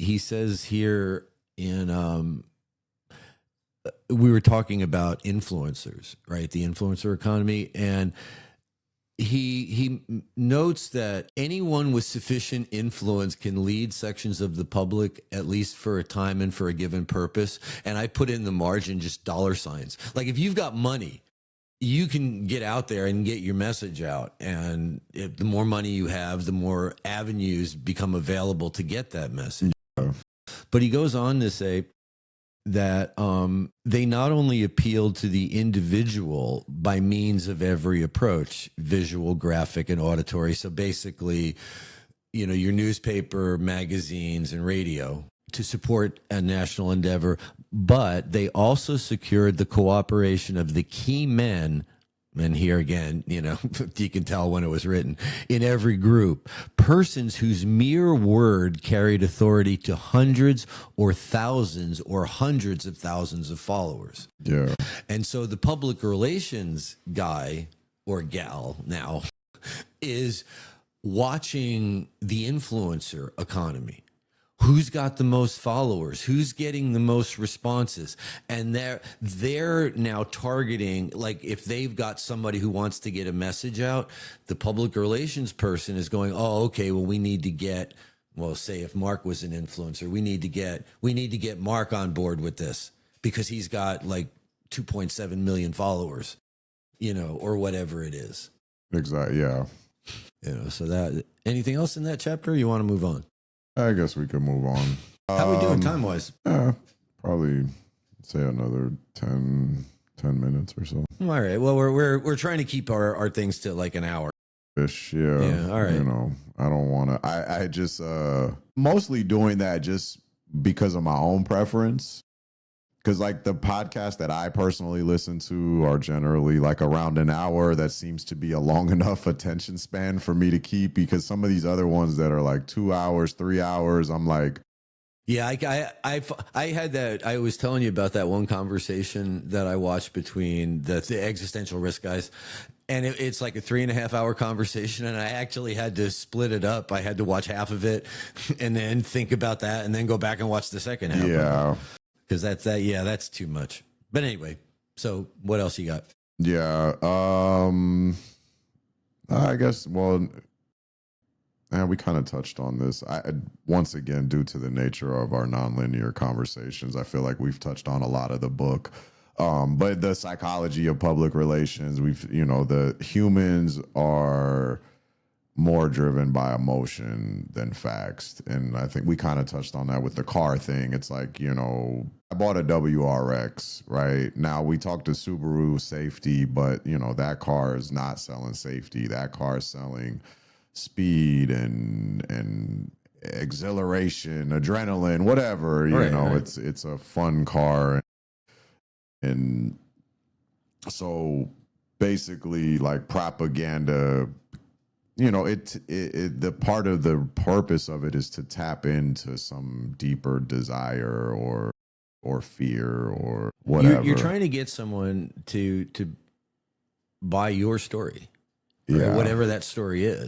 he says here in we were talking about influencers, right? The influencer economy, and he notes that anyone with sufficient influence can lead sections of the public, at least for a time and for a given purpose. And I put in the margin just dollar signs. Like if you've got money, you can get out there and get your message out. And the more money you have, the more avenues become available to get that message. But he goes on to say that they not only appeal to the individual by means of every approach, visual, graphic, and auditory. So basically, you know, your newspaper, magazines, and radio to support a national endeavor, but they also secured the cooperation of the key men. And here again, you know, you can tell when it was written, in every group, persons whose mere word carried authority to hundreds or thousands or hundreds of thousands of followers. Yeah. And so the public relations guy or gal now is watching the influencer economy. Who's got the most followers? Who's getting the most responses? And they're now targeting, like if they've got somebody who wants to get a message out, the public relations person is going, oh, okay, well, we need to get, well, say if Mark was an influencer, we need to get Mark on board with this because he's got like 2.7 million followers, you know, or whatever it is. Exactly. Yeah. You know, so that, anything else in that chapter? Or you want to move on? I guess we could move on. How we doing time wise? Probably say another 10 minutes or so. All right. Well, we're trying to keep our things to like an hour. Ish, yeah. Yeah. All right. You know, I don't want to. I just mostly doing that just because of my own preference. Because like the podcasts that I personally listen to are generally like around an hour. That seems to be a long enough attention span for me to keep, because some of these other ones that are like 2 hours, 3 hours, I'm like, yeah, I had that. I was telling you about that one conversation that I watched between the existential risk guys. And it's like a 3.5 hour conversation. And I actually had to split it up. I had to watch half of it and then think about that and then go back and watch the second half. yeah. Because that's too much. But anyway, so what else you got? Yeah. I guess, well, we kind of touched on this. Once again, due to the nature of our nonlinear conversations, I feel like we've touched on a lot of the book. But the psychology of public relations, the humans are more driven by emotion than facts. And I think we kind of touched on that with the car thing. It's like, I bought a WRX, right? Now we talked to Subaru safety, but that car is not selling safety. That car is selling speed and exhilaration, adrenaline, whatever, right. It's a fun car. And so basically like propaganda, the part of the purpose of it is to tap into some deeper desire or fear or whatever. You're trying to get someone to buy your story, right? Yeah. Whatever that story is.